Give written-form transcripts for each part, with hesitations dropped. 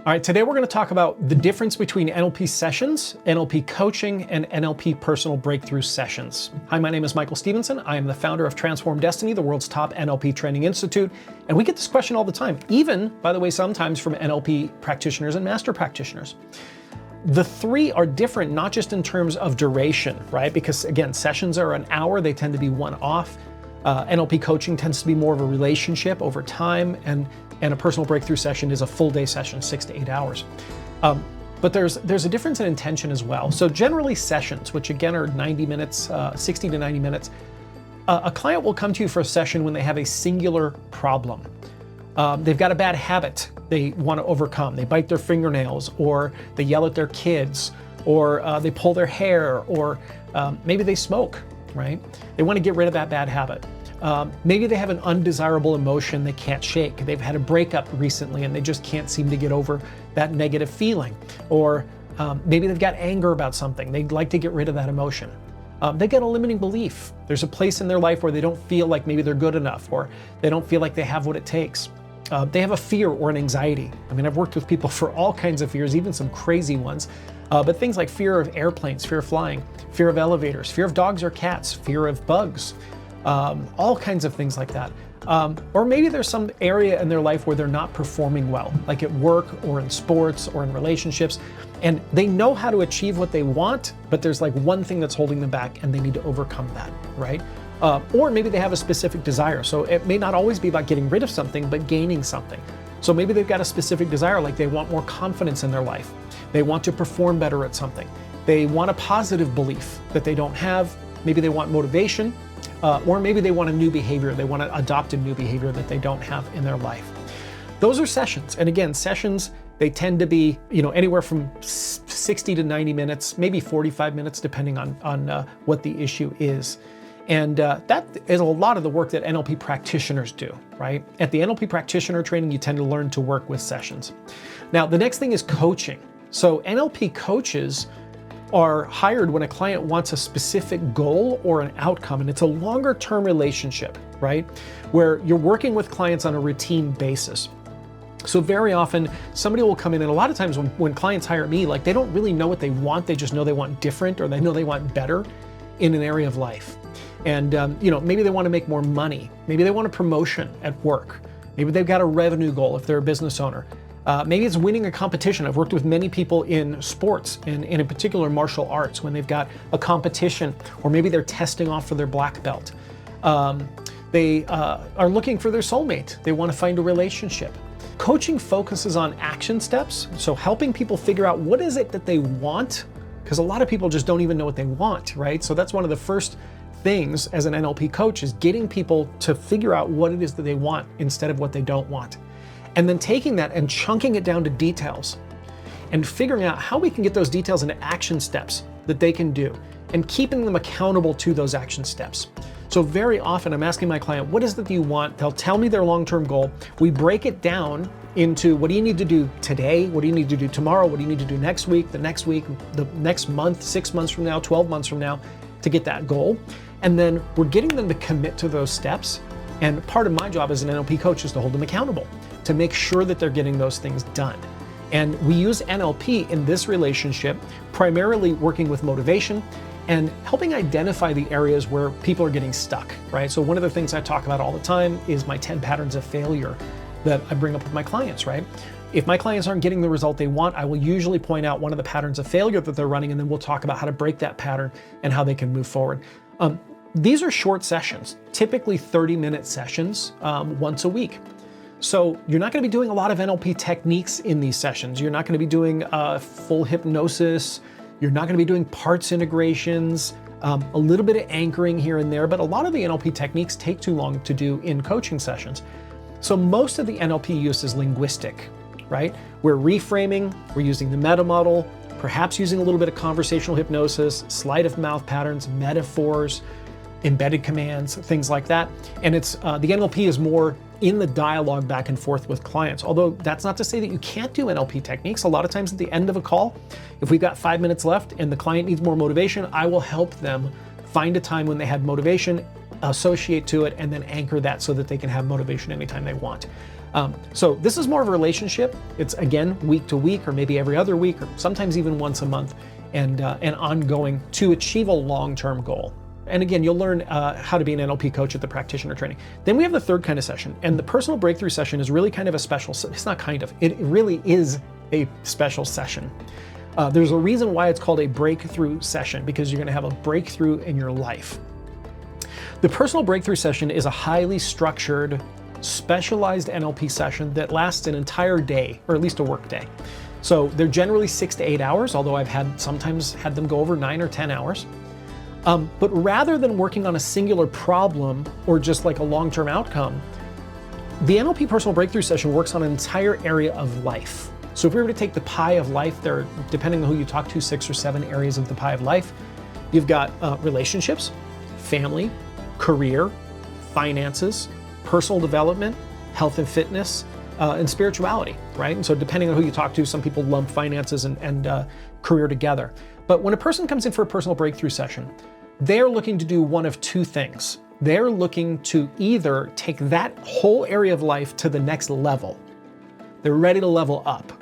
All right, today we're going to talk about the difference between NLP sessions, NLP coaching, and NLP personal breakthrough sessions. Hi, my name is Michael Stevenson. I am the founder of Transform Destiny, the world's top NLP training institute. And we get this question all the time, even, by the way, sometimes from NLP practitioners and master practitioners. The three are different, not just in terms of duration, right? Because again, sessions are an hour, they tend to be one-off. NLP coaching tends to be more of a relationship over time, and a personal breakthrough session is a full day session, 6 to 8 hours. But there's a difference in intention as well. So generally sessions, which again are 90 minutes, 60 to 90 minutes, a client will come to you for a session when they have a singular problem. They've got a bad habit they want to overcome. They bite their fingernails, or they yell at their kids, or they pull their hair, or maybe they smoke, right? They want to get rid of that bad habit. Maybe they have an undesirable emotion they can't shake. They've had a breakup recently and they just can't seem to get over that negative feeling. Or maybe they've got anger about something. They'd like to get rid of that emotion. They get a limiting belief. There's a place in their life where they don't feel like maybe they're good enough, or they don't feel like they have what it takes. They have a fear or an anxiety. I mean, I've worked with people for all kinds of fears, even some crazy ones. But things like fear of airplanes, fear of flying, fear of elevators, fear of dogs or cats, fear of bugs. All kinds of things like that. Or maybe there's some area in their life where they're not performing well, like at work or in sports or in relationships, and they know how to achieve what they want, but there's like one thing that's holding them back and they need to overcome that, right? Or maybe they have a specific desire. So it may not always be about getting rid of something, but gaining something. So maybe they've got a specific desire, like they want more confidence in their life. They want to perform better at something. They want a positive belief that they don't have. Maybe they want motivation. Or maybe they want a new behavior. They want to adopt a new behavior that they don't have in their life. Those are sessions. And again, sessions, they tend to be, anywhere from 60 to 90 minutes, maybe 45 minutes, depending on what the issue is. And that is a lot of the work that NLP practitioners do, right? At the NLP practitioner training, you tend to learn to work with sessions. Now, the next thing is coaching. So NLP coaches are hired when a client wants a specific goal or an outcome, and it's a longer term relationship, right? Where you're working with clients on a routine basis. So very often somebody will come in, and a lot of times when clients hire me, like they don't really know what they want, they just know they want different, or they know they want better in an area of life. And maybe they want to make more money. Maybe they want a promotion at work. Maybe they've got a revenue goal if they're a business owner. Maybe it's winning a competition. I've worked with many people in sports, and in particular martial arts, when they've got a competition, or maybe they're testing off for their black belt. They are looking for their soulmate. They want to find a relationship. Coaching focuses on action steps, so helping people figure out what is it that they want, because a lot of people just don't even know what they want, right? So that's one of the first things as an NLP coach, is getting people to figure out what it is that they want instead of what they don't want. And then taking that and chunking it down to details and figuring out how we can get those details into action steps that they can do, and keeping them accountable to those action steps. So very often I'm asking my client, what is it that you want? They'll tell me their long-term goal. We break it down into, what do you need to do today? What do you need to do tomorrow? What do you need to do next week, the next month, 6 months from now, 12 months from now, to get that goal? And then we're getting them to commit to those steps. And part of my job as an NLP coach is to hold them accountable, to make sure that they're getting those things done. And we use NLP in this relationship, primarily working with motivation and helping identify the areas where people are getting stuck, right? So one of the things I talk about all the time is my 10 patterns of failure that I bring up with my clients, right? If my clients aren't getting the result they want, I will usually point out one of the patterns of failure that they're running, and then we'll talk about how to break that pattern and how they can move forward. These are short sessions, typically 30-minute sessions once a week. So you're not going to be doing a lot of NLP techniques in these sessions. You're not going to be doing full hypnosis. You're not going to be doing parts integrations, a little bit of anchoring here and there, but a lot of the NLP techniques take too long to do in coaching sessions. So most of the NLP use is linguistic, right? We're reframing, we're using the meta model, perhaps using a little bit of conversational hypnosis, sleight of mouth patterns, metaphors, embedded commands, things like that. And it's the NLP is more in the dialogue back and forth with clients. Although that's not to say that you can't do NLP techniques. A lot of times at the end of a call, if we've got 5 minutes left and the client needs more motivation, I will help them find a time when they had motivation, associate to it, and then anchor that so that they can have motivation anytime they want. So this is more of a relationship. It's again, week to week, or maybe every other week, or sometimes even once a month, and ongoing to achieve a long-term goal. And again, you'll learn how to be an NLP coach at the practitioner training. Then we have the third kind of session, and the personal breakthrough session is really kind of a special, it's not kind of, it really is a special session. There's a reason why it's called a breakthrough session, because you're gonna have a breakthrough in your life. The personal breakthrough session is a highly structured, specialized NLP session that lasts an entire day, or at least a work day. So they're generally 6 to 8 hours, although I've sometimes had them go over 9 or 10 hours. But rather than working on a singular problem or just like a long-term outcome, the NLP personal breakthrough session works on an entire area of life. So if we were to take the pie of life, there are, depending on who you talk to, 6 or 7 areas of the pie of life. You've got relationships, family, career, finances, personal development, health and fitness, and spirituality, right? And so depending on who you talk to, some people lump finances and career together. But when a person comes in for a personal breakthrough session, they're looking to do one of two things. They're looking to either take that whole area of life to the next level. They're ready to level up.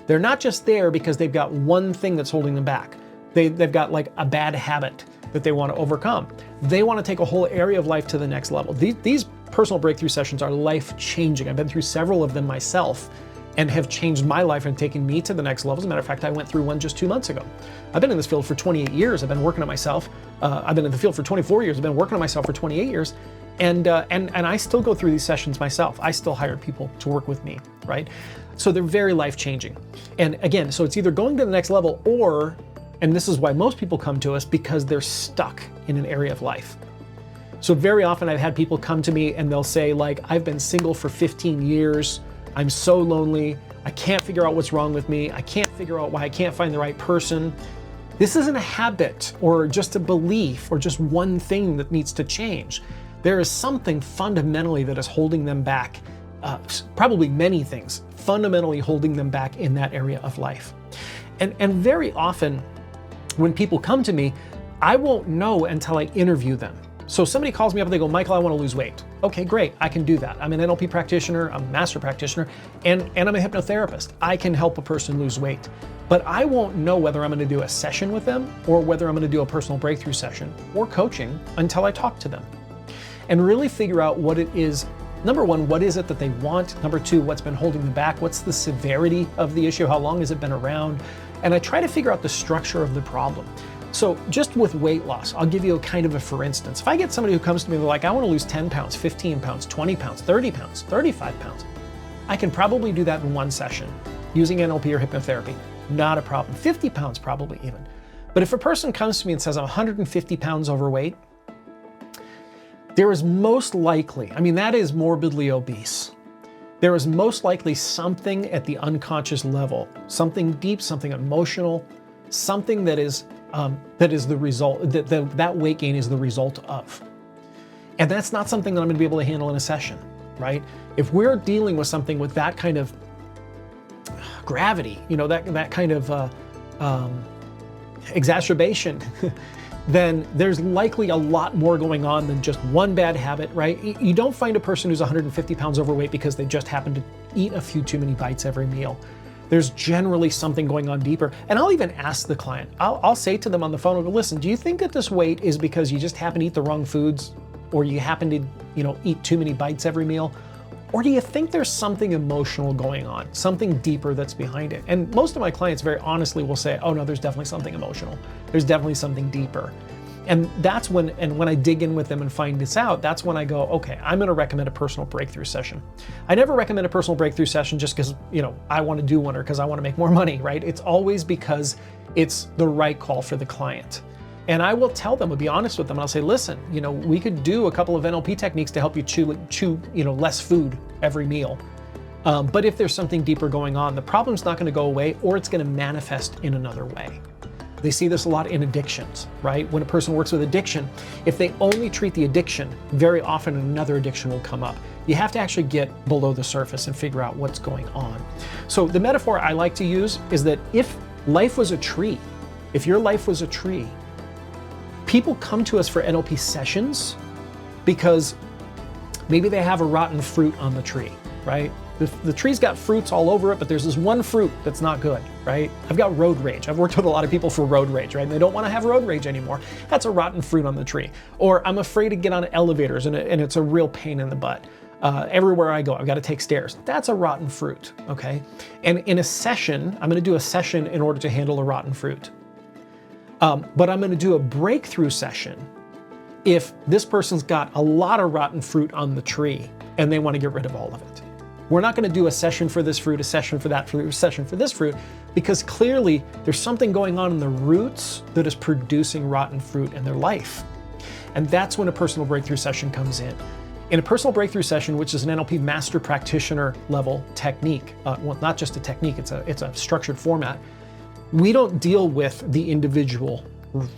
They're not just there because they've got one thing that's holding them back. They've got like a bad habit that they want to overcome. They want to take a whole area of life to the next level. These personal breakthrough sessions are life-changing. I've been through several of them myself and have changed my life and taken me to the next level. As a matter of fact, I went through one just 2 months ago. I've been in this field for 28 years. I've been working on myself. I've been in the field for 24 years. I've been working on myself for 28 years. And I still go through these sessions myself. I still hire people to work with me, right? So they're very life-changing. And again, so it's either going to the next level or, and this is why most people come to us, because they're stuck in an area of life. So very often I've had people come to me and they'll say like, I've been single for 15 years. I'm so lonely. I can't figure out what's wrong with me. I can't figure out why I can't find the right person. This isn't a habit or just a belief or just one thing that needs to change. There is something fundamentally that is holding them back, probably many things, fundamentally holding them back in that area of life. And very often when people come to me, I won't know until I interview them. So somebody calls me up and they go, Michael, I want to lose weight. Okay, great, I can do that. I'm an NLP practitioner, I'm a master practitioner, and I'm a hypnotherapist. I can help a person lose weight. But I won't know whether I'm going to do a session with them or whether I'm going to do a personal breakthrough session or coaching until I talk to them. And really figure out what it is. Number one, what is it that they want? Number two, what's been holding them back? What's the severity of the issue? How long has it been around? And I try to figure out the structure of the problem. So just with weight loss, I'll give you a kind of a for instance. If I get somebody who comes to me, they're like, I want to lose 10 pounds, 15 pounds, 20 pounds, 30 pounds, 35 pounds. I can probably do that in one session using NLP or hypnotherapy. Not a problem. 50 pounds probably even. But if a person comes to me and says, I'm 150 pounds overweight, there is most likely, I mean, that is morbidly obese. There is most likely something at the unconscious level, something deep, something emotional, something that is the result, that weight gain is the result of. And that's not something that I'm going to be able to handle in a session, right? If we're dealing with something with that kind of gravity, you know, that kind of exacerbation, then there's likely a lot more going on than just one bad habit, right? You don't find a person who's 150 pounds overweight because they just happen to eat a few too many bites every meal. There's generally something going on deeper. And I'll even ask the client, I'll say to them on the phone, I'll go, listen, do you think that this weight is because you just happen to eat the wrong foods or you happen to, you know, eat too many bites every meal? Or do you think there's something emotional going on, something deeper that's behind it? And most of my clients very honestly will say, oh no, there's definitely something emotional. There's definitely something deeper. And that's when I dig in with them and find this out, that's when I go, okay, I'm going to recommend a personal breakthrough session. I never recommend a personal breakthrough session just because, you know, I want to do one or because I want to make more money, right? It's always because it's the right call for the client. And I will tell them, I'll be honest with them, and I'll say, listen, you know, we could do a couple of NLP techniques to help you chew, you know, less food every meal. But if there's something deeper going on, the problem's not going to go away, or it's going to manifest in another way. They see this a lot in addictions, right? When a person works with addiction, if they only treat the addiction, very often another addiction will come up. You have to actually get below the surface and figure out what's going on. So the metaphor I like to use is that if life was a tree, if your life was a tree, people come to us for NLP sessions because maybe they have a rotten fruit on the tree, right? The tree's got fruits all over it, but there's this one fruit that's not good, right? I've got road rage. I've worked with a lot of people for road rage, right? And they don't want to have road rage anymore. That's a rotten fruit on the tree. Or I'm afraid to get on elevators and it's a real pain in the butt. Everywhere I go, I've got to take stairs. That's a rotten fruit, okay? And in a session, I'm going to do a session in order to handle a rotten fruit. But I'm going to do a breakthrough session if this person's got a lot of rotten fruit on the tree and they want to get rid of all of it. We're not going to do a session for this fruit, a session for that fruit, a session for this fruit, because clearly there's something going on in the roots that is producing rotten fruit in their life. And that's when a personal breakthrough session comes in. In a personal breakthrough session, which is an NLP master practitioner level technique, well, not just a technique, it's a structured format, we don't deal with the individual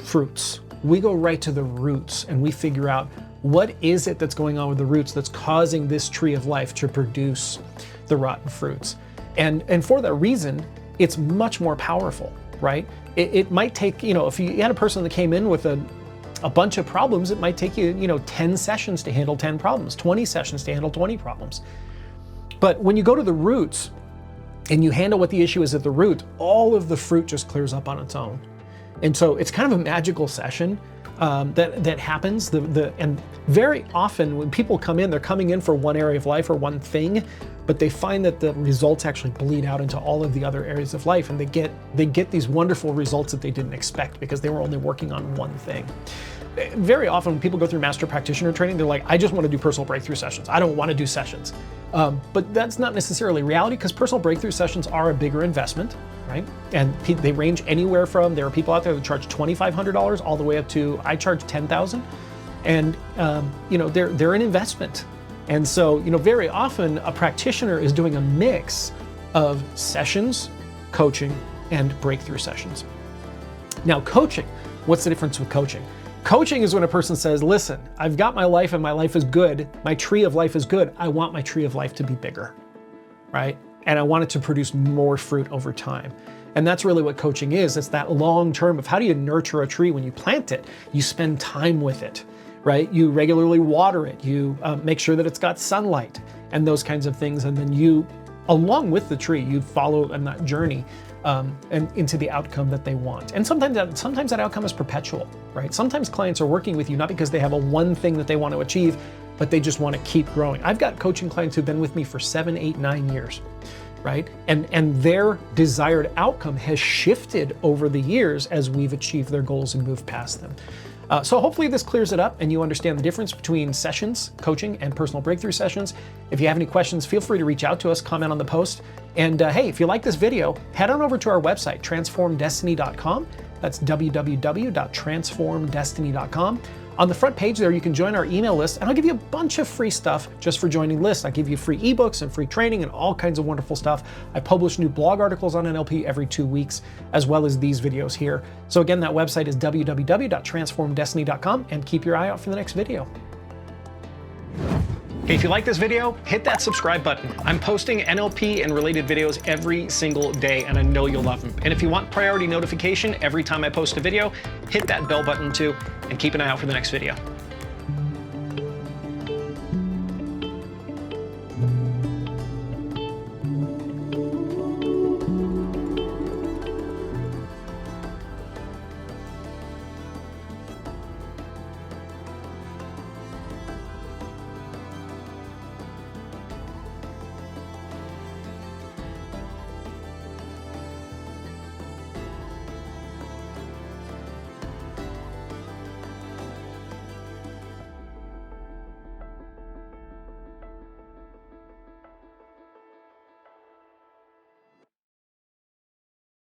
fruits. We go right to the roots and we figure out what is it that's going on with the roots that's causing this tree of life to produce the rotten fruits. And for that reason, it's much more powerful, right? It might take, if you had a person that came in with a bunch of problems, it might take you, 10 sessions to handle 10 problems, 20 sessions to handle 20 problems. But when you go to the roots and you handle what the issue is at the root, all of the fruit just clears up on its own. And so it's kind of a magical session that happens. And very often when people come in, they're coming in for one area of life or one thing, but they find that the results actually bleed out into all of the other areas of life, and they get these wonderful results that they didn't expect because they were only working on one thing. Very often when people go through master practitioner training, they're like, I just want to do personal breakthrough sessions. I don't want to do sessions. But that's not necessarily reality, because personal breakthrough sessions are a bigger investment, right? And they range anywhere from, there are people out there that charge $2,500 all the way up to, I charge $10,000. And they're an investment. And so, very often a practitioner is doing a mix of sessions, coaching, and breakthrough sessions. Now, coaching, what's the difference with coaching? Coaching is when a person says, listen, I've got my life and my life is good. My tree of life is good. I want my tree of life to be bigger, right? And I want it to produce more fruit over time. And that's really what coaching is. It's that long term of how do you nurture a tree when you plant it? You spend time with it, right? You regularly water it. You make sure that it's got sunlight and those kinds of things. And then you, along with the tree, you follow on that journey and into the outcome that they want. And sometimes that outcome is perpetual, right? Sometimes clients are working with you not because they have a one thing that they want to achieve, but they just want to keep growing. I've got coaching clients who've been with me for 7, 8, 9 years, right? And their desired outcome has shifted over the years as we've achieved their goals and moved past them. So hopefully this clears it up and you understand the difference between sessions, coaching, and personal breakthrough sessions. If you have any questions, feel free to reach out to us, comment on the post. And hey, if you like this video, head on over to our website, transformdestiny.com. That's www.transformdestiny.com. On the front page there, you can join our email list, and I'll give you a bunch of free stuff just for joining the list. I give you free ebooks and free training and all kinds of wonderful stuff. I publish new blog articles on NLP every 2 weeks, as well as these videos here. So again, that website is www.transformdestiny.com, and keep your eye out for the next video. Okay, if you like this video, hit that subscribe button. I'm posting NLP and related videos every single day, and I know you'll love them. And if you want priority notification every time I post a video, hit that bell button too, and keep an eye out for the next video.